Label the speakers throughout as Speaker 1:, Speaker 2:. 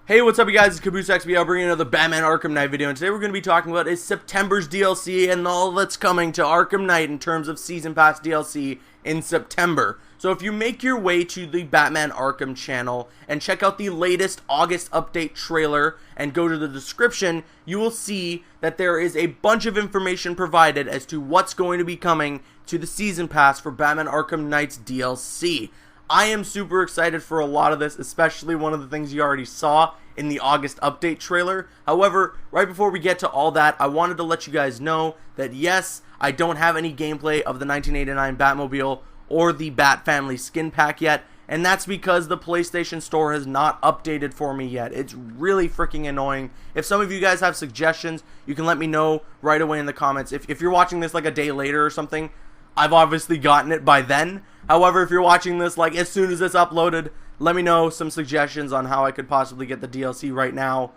Speaker 1: Hey, what's up you guys, it's Caboose XB. I'll bring you another Batman Arkham Knight video, and today we're going to be talking about is September's DLC and all that's coming to Arkham Knight in terms of Season Pass DLC in September. So if you make your way to the Batman Arkham channel and check out the latest August update trailer and go to the description, you will see that there is a bunch of information provided as to what's going to be coming to the Season Pass for Batman Arkham Knight's DLC. I am super excited for a lot of this, especially one of the things you already saw in the August update trailer. However, right before we get to all that, I wanted to let you guys know that yes, I don't have any gameplay of the 1989 Batmobile or the Bat Family skin pack yet, and that's because the PlayStation Store has not updated for me yet. It's really freaking annoying. If some of you guys have suggestions, you can let me know right away in the comments. If you're watching this like a day later or something, I've obviously gotten it by then. However, if you're watching this like as soon as it's uploaded, let me know some suggestions on how I could possibly get the DLC right now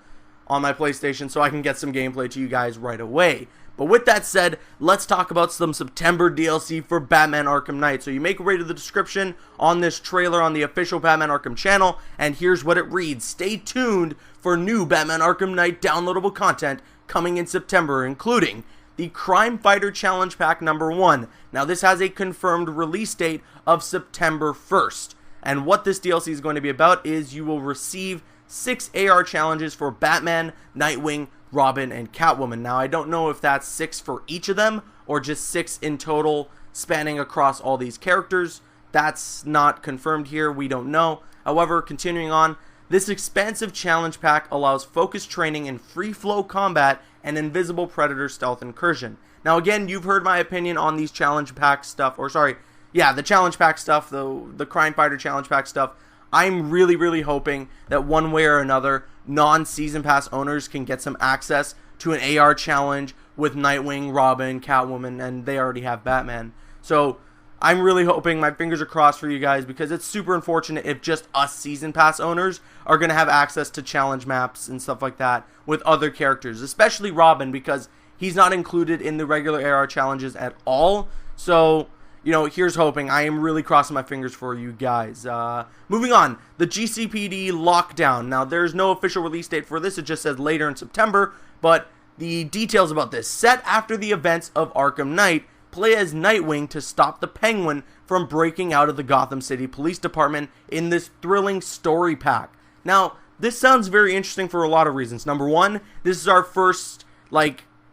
Speaker 1: on my PlayStation so I can get some gameplay to you guys right away. But with that said, let's talk about some September DLC for Batman Arkham Knight. So you make your way to the description on this trailer on the official Batman Arkham channel, and here's what it reads. Stay tuned for new Batman Arkham Knight downloadable content coming in September, including the Crime Fighter Challenge Pack number 1. Now this has a confirmed release date of September 1st. And what this DLC is going to be about is you will receive 6 AR challenges for Batman, Nightwing, Robin, and Catwoman. Now I don't know if that's 6 for each of them or just 6 in total spanning across all these characters. That's not confirmed here, we don't know. However, continuing on, this expansive challenge pack allows focused training in free flow combat and invisible predator stealth incursion. Now again, you've heard my opinion on these challenge pack stuff, or sorry, yeah, the challenge pack stuff, the Crime Fighter challenge pack stuff. I'm really hoping that one way or another, non-season pass owners can get some access to an AR challenge with Nightwing, Robin, Catwoman, and they already have Batman. So I'm really hoping, my fingers are crossed for you guys, because it's super unfortunate if just us season pass owners are going to have access to challenge maps and stuff like that with other characters, especially Robin, because he's not included in the regular AR challenges at all. So, you know, here's hoping. I am really crossing my fingers for you guys. Moving on, the GCPD lockdown. Now, there's no official release date for this. It just says later in September, but the details about this. Set after the events of Arkham Knight, play as Nightwing to stop the Penguin from breaking out of the Gotham City Police Department in this thrilling story pack. Now, this sounds very interesting for a lot of reasons. Number one, this is our first,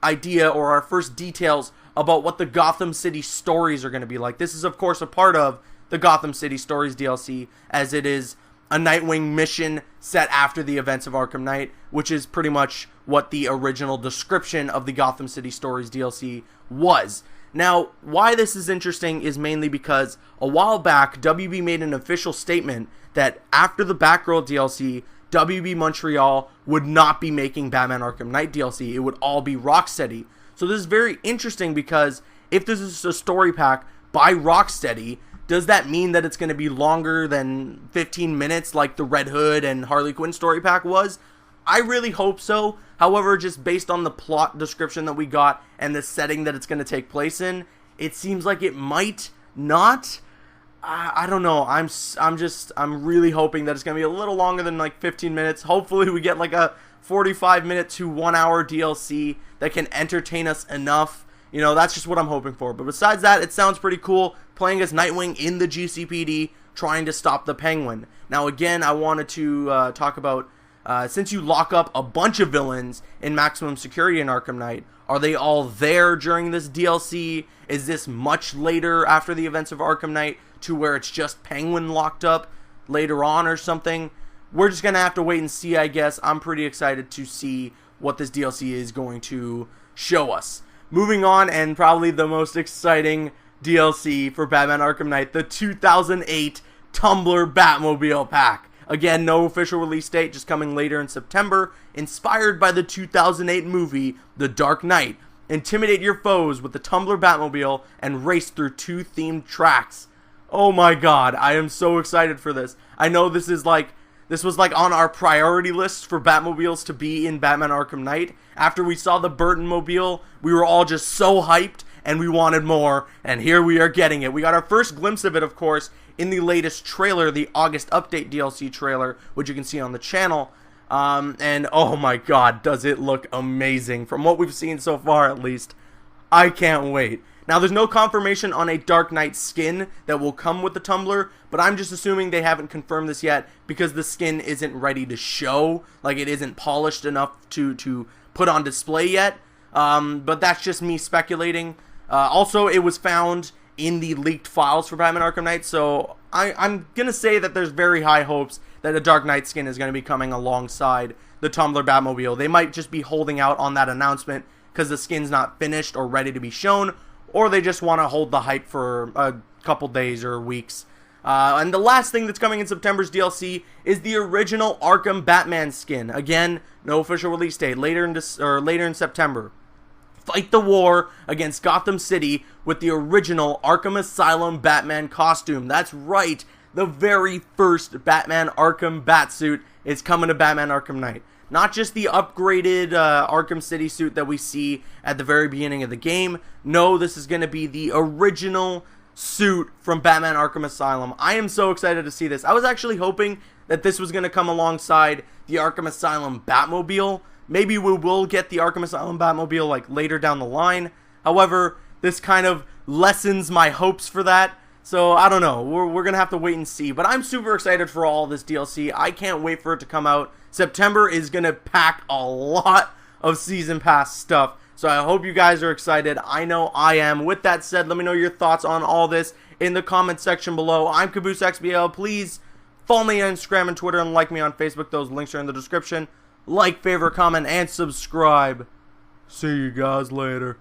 Speaker 1: idea or our first details about what the Gotham City stories are going to be like. This is, of course, a part of the Gotham City Stories DLC, as it is a Nightwing mission set after the events of Arkham Knight, which is pretty much what the original description of the Gotham City Stories DLC was. Now, why this is interesting is mainly because a while back, WB made an official statement that after the Batgirl DLC, WB Montreal would not be making Batman Arkham Knight DLC. It would all be Rocksteady. So this is very interesting because if this is a story pack by Rocksteady, does that mean that it's going to be longer than 15 minutes like the Red Hood and Harley Quinn story pack was? I really hope so. However, just based on the plot description that we got and the setting that it's going to take place in, it seems like it might not. I don't know. I'm really hoping that it's going to be a little longer than like 15 minutes. Hopefully we get like a 45-minute to 1-hour DLC that can entertain us enough. You know, that's just what I'm hoping for. But besides that, it sounds pretty cool playing as Nightwing in the GCPD trying to stop the Penguin. Now again, I wanted to talk about since you lock up a bunch of villains in maximum security in Arkham Knight, are they all there during this DLC? Is this much later after the events of Arkham Knight to where it's just Penguin locked up later on or something? We're just going to have to wait and see, I guess. I'm pretty excited to see what this DLC is going to show us. Moving on, and probably the most exciting DLC for Batman Arkham Knight, the 2008 Tumbler Batmobile Pack. Again, no official release date, just coming later in September. Inspired by the 2008 movie, The Dark Knight. Intimidate your foes with the Tumbler Batmobile and race through 2 themed tracks. Oh my god, I am so excited for this. I know this was on our priority list for Batmobiles to be in Batman Arkham Knight. After we saw the Burton Mobile, we were all just so hyped and we wanted more, and here we are getting it. We got our first glimpse of it, of course, in the latest trailer, the August Update DLC trailer, which you can see on the channel. And oh my god, does it look amazing. From what we've seen so far, at least. I can't wait. Now, there's no confirmation on a Dark Knight skin that will come with the Tumbler, but I'm just assuming they haven't confirmed this yet because the skin isn't ready to show. Like, it isn't polished enough to put on display yet. But that's just me speculating. Also, it was found in the leaked files for Batman Arkham Knight, so I'm going to say that there's very high hopes that a Dark Knight skin is going to be coming alongside the Tumbler Batmobile. They might just be holding out on that announcement because the skin's not finished or ready to be shown, or they just want to hold the hype for a couple days or weeks. And the last thing that's coming in September's DLC is the original Arkham Batman skin. Again, no official release date, later in September. Fight the war against Gotham City with the original Arkham Asylum Batman costume. That's right, the very first Batman Arkham Batsuit is coming to Batman Arkham Knight. Not just the upgraded Arkham City suit that we see at the very beginning of the game. No, this is going to be the original suit from Batman Arkham Asylum. I am so excited to see this. I was actually hoping that this was going to come alongside the Arkham Asylum Batmobile. Maybe we will get the Arkham Asylum Batmobile like later down the line. However, this kind of lessens my hopes for that. So, I don't know. We're going to have to wait and see. But I'm super excited for all this DLC. I can't wait for it to come out. September is going to pack a lot of Season Pass stuff. So, I hope you guys are excited. I know I am. With that said, let me know your thoughts on all this in the comment section below. I'm CaboosXBL. Please follow me on Instagram and Twitter and like me on Facebook. Those links are in the description. Like, favorite, comment, and subscribe. See you guys later.